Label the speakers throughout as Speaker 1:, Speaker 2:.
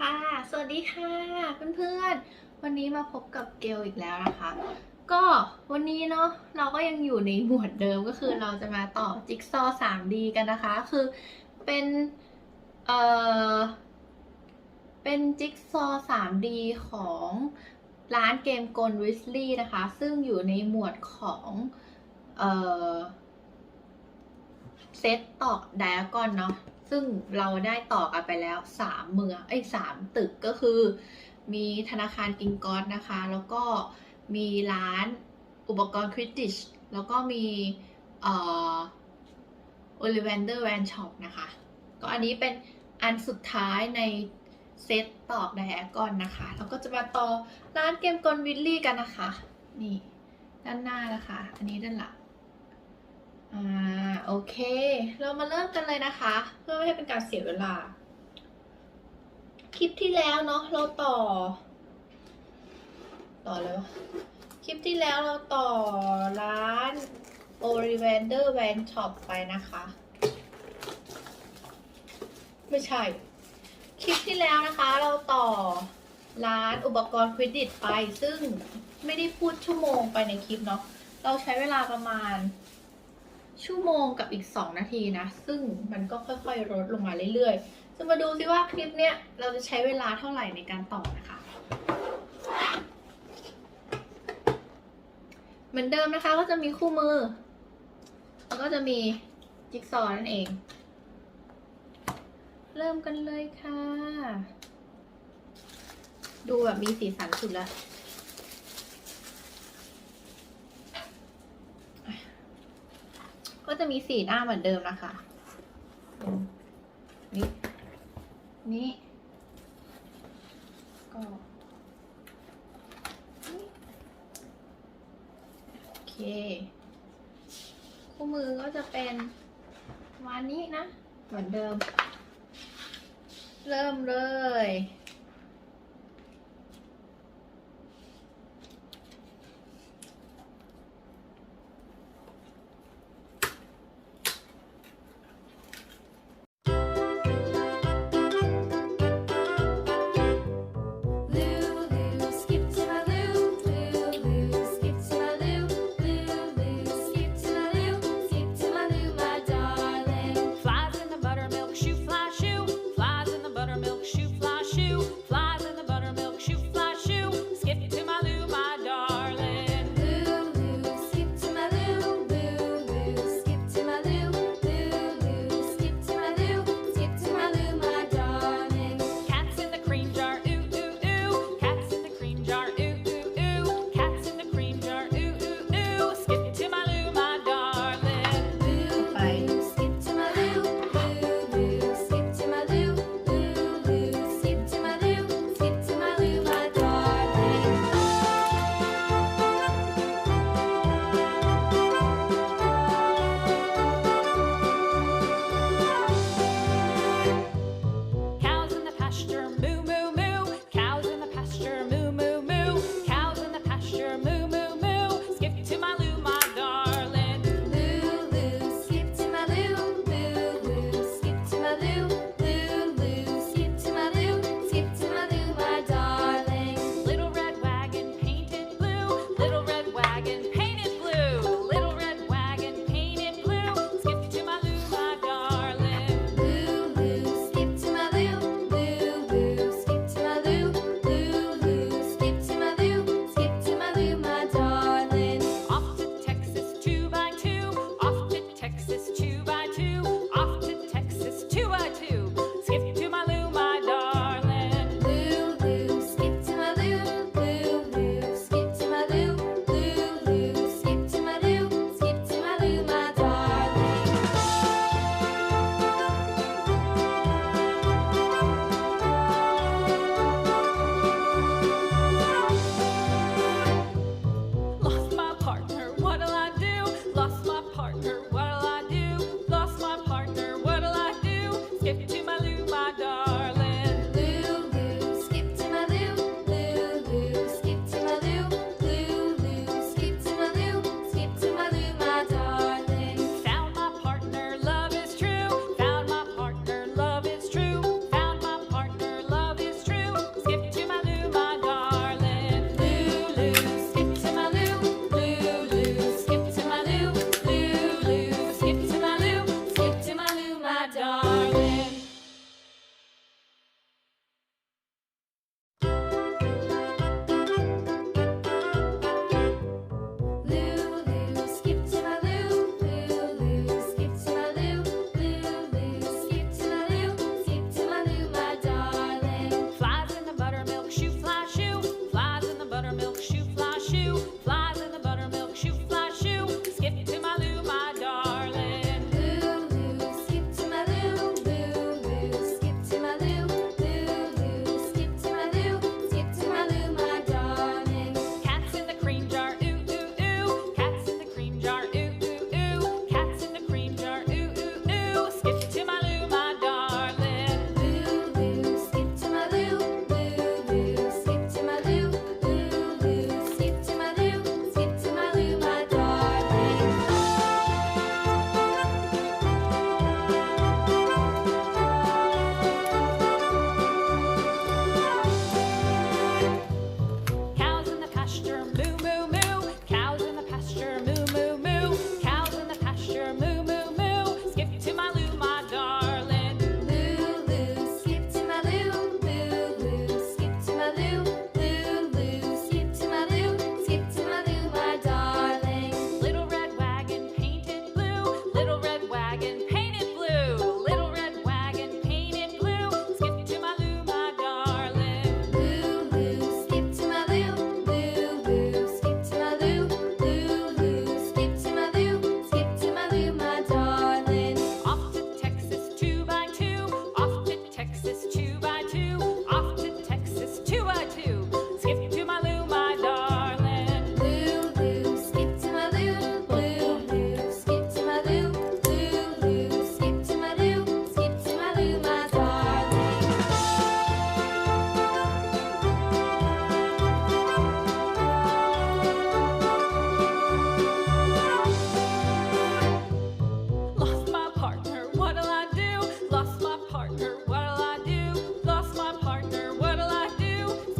Speaker 1: ค่ะสวัสดีค่ะเพื่อนๆวันนี้มาพบกับเกลอีกแล้วนะคะ ก็วันนี้เนาะเราก็ยังอยู่ในหมวดเดิมก็คือเราจะมาต่อจิ๊กซอว์ 3D กันนะคะ คือเป็นเอ่อเป็นจิ๊กซอว์ 3D ของร้านเกมกล Weasleys นะคะ ซึ่งอยู่ในหมวดของเอ่อเซตต่อ diagon เนาะซึ่งเราได้ต่อกันไปแล้ว3 เมือง3 ตึกก็คือมีธนาคารกิงกอสนะคะ แล้วก็มีร้านอุปกรณ์คริติชแล้วก็มีโอลิเวนเดอร์แวนช็อปนะคะ ก็อันนี้เป็นอันสุดท้ายในเซตตอกไดอะกอนนะคะแล้วก็จะมาต่อร้านเกมกลวิลลี่กันนะคะ นี่ด้านหน้านะคะ อันนี้ด้านหลังโอเค เรามาเริ่มกันเลยนะคะ เพื่อไม่ให้เป็นการเสียเวลา คลิปที่แล้วเนาะเราต่อเลยวะคลิปที่แล้วเราต่อร้าน Ollivander Van Shop ไปนะคะ ไม่ใช่ คลิปที่แล้วนะคะเราต่อร้านอุปกรณ์คริดิตไปซึ่งไม่ได้พูดชั่วโมงไปในคลิปเนาะเราใช้เวลาประมาณชั่วโมงกับอีก2 นาทีนะซึ่งมันก็ค่อยๆลดลงมาเรื่อยๆจะมาดูซิว่าคลิปเนี้ยเราจะใช้เวลาเท่าไหร่ในการต่อนะคะเหมือนเดิมนะคะก็จะมีคู่มือแล้วก็จะมีจิ๊กซอว์นั่นเองเริ่มกันเลยค่ะดูแบบมีสีสันสุดแล้วก็จะมี4 หน้าเหมือนเดิมนะคะนี่ก็โอเคคู่มือก็จะเป็นวันนี้นะเหมือนเดิมเริ่มเลย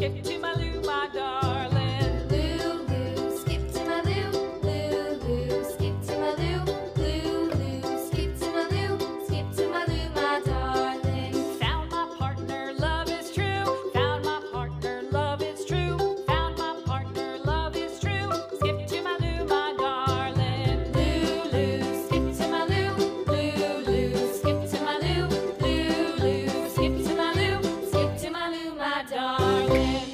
Speaker 2: skip to my Lou, my darling.
Speaker 3: Lulu, skip to my Lou, Lulu, skip to my Lou, Lulu, skip to my Lou, skip to my Lou, my darling.
Speaker 2: Found my partner, love is true. Found my partner, love is true. Found my partner, love is true. Skip to my Lou, my darling.
Speaker 3: Lulu, skip to my Lou, Lulu, skip to my Lou, Lulu, skip to my Lou, skip to my Lou, my darling.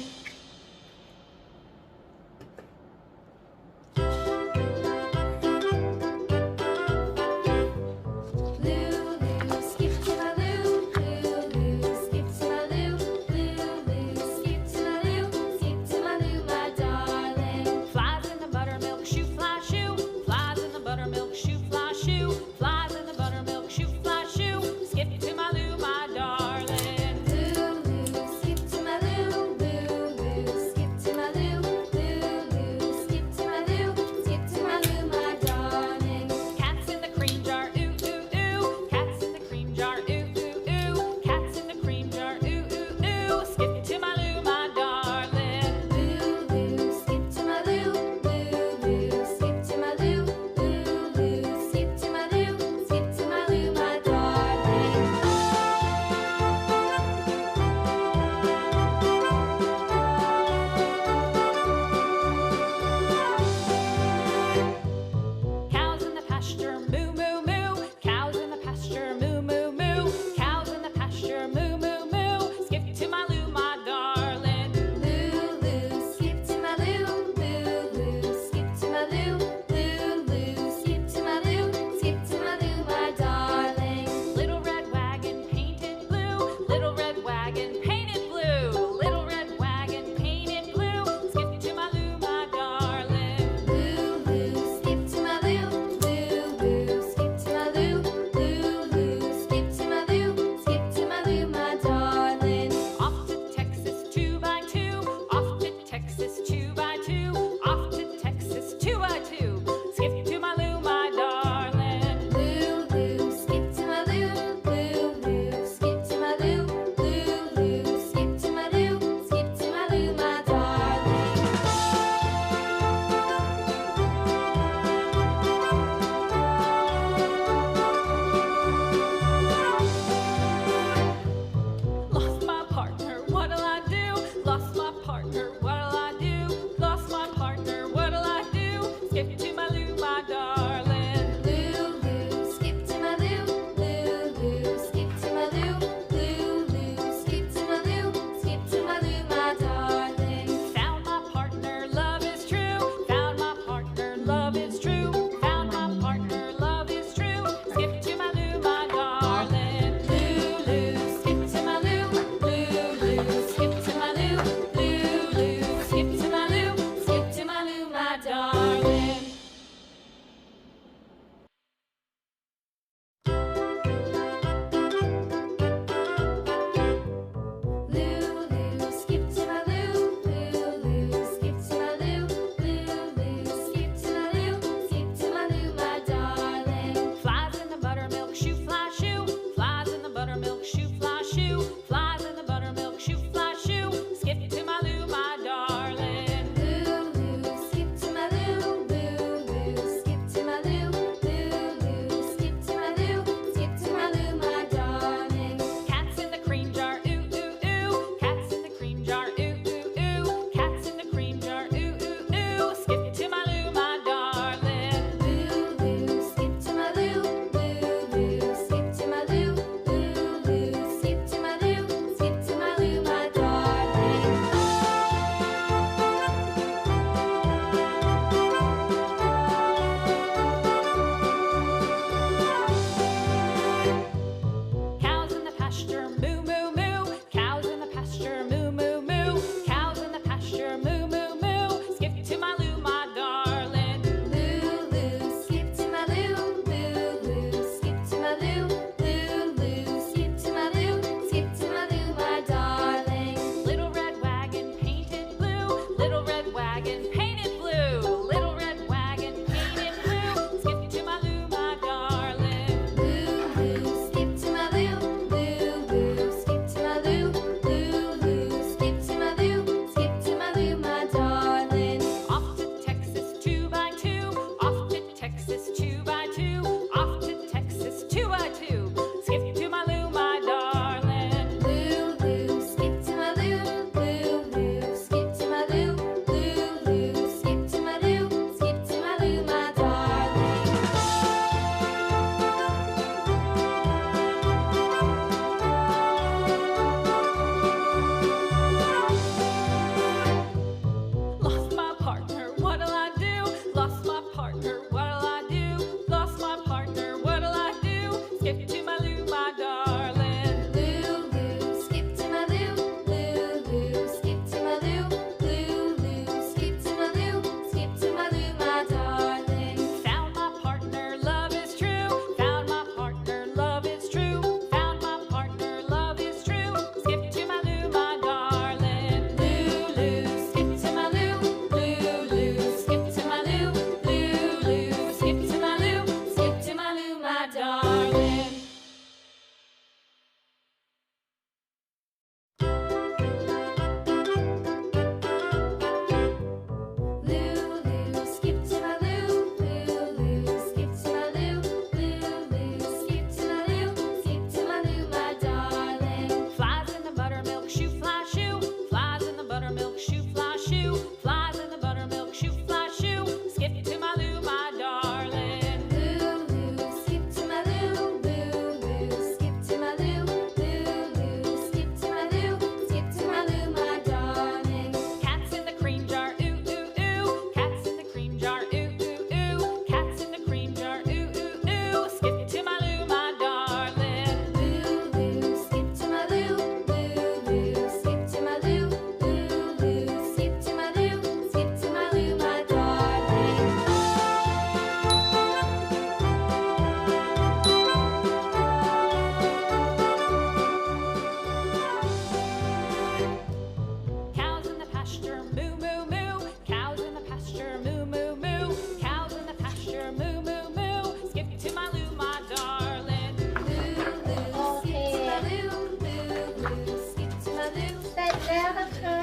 Speaker 1: แล้วนะคะ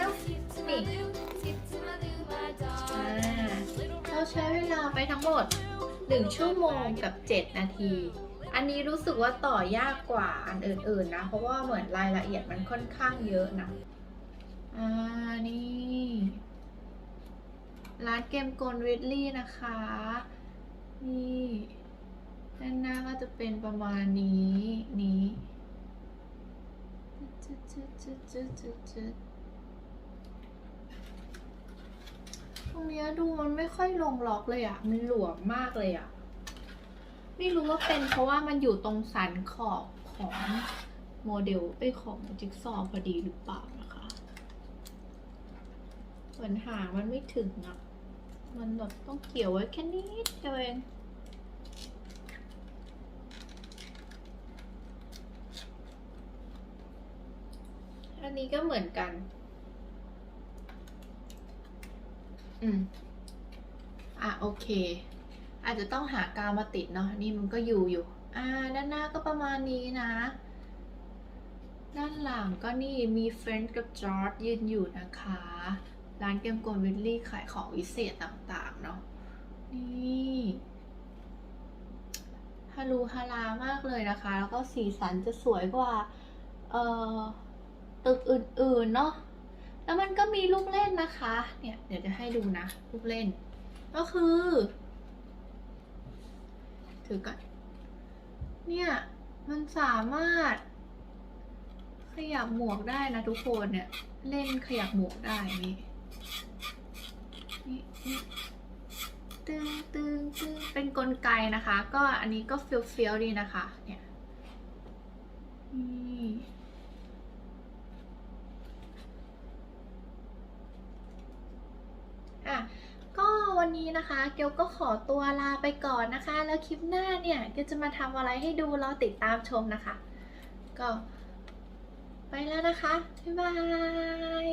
Speaker 1: นี่
Speaker 3: skip to my loo, my darling.
Speaker 1: เราใช้เวลาไปทั้งหมด1 ชั่วโมงกับ 7 นาที อันนี้รู้สึกว่าต่อยากกว่าอันอื่นๆนะ เพราะว่าเหมือนรายละเอียดมันค่อนข้างเยอะนะนี่ร้านเกมกลวิดลี่นะคะ นี่ด้านหน้าก็จะเป็นประมาณนี้ตรงนี้ดูมันไม่ค่อยลงล็อกเลยอ่ะ มันหลวมมากเลยอ่ะ ไม่รู้ว่าเป็นเพราะว่ามันอยู่ตรงสันขอบของโมเดลของจิ๊กซอว์พอดีหรือเปล่านะคะเหมือนหางมันไม่ถึงอ่ะ มันแบบต้องเกี่ยวไว้แค่นิดเดียวเองอันนี้ก็เหมือนกันโอเค อาจจะต้องหากาวมาติดเนาะ นี่มันก็อยู่ด้านหน้าก็ประมาณนี้นะ ด้านหลังก็นี่มีเฟรนช์กับจอร์จยืนอยู่นะคะ ร้านเกมกลวิลลี่ขายของวิเศษต่างๆเนาะ นี่ฮารูฮารามากเลยนะคะ แล้วก็สีสันจะสวยกว่าตึกอื่นๆเนาะ แล้วมันก็มีลูกเล่นนะคะ เนี่ยเดี๋ยวจะให้ดูนะลูกเล่น ก็คือถือก่อนเนี่ยมันสามารถขยับหมวกได้นะทุกคนเนี่ยเล่นขยับหมวกได้นี่ตึงเป็นกลไกนะคะ ก็อันนี้ก็เฟี้ยวๆดีนะคะเนี่ยนี่ก็วันนี้นะคะเกลก็ขอตัวลาไปก่อนนะคะแล้วคลิปหน้าเนี่ยเกลจะมาทำอะไรให้ดูรอติดตามชมนะคะก็ไปแล้วนะคะบ๊ายบาย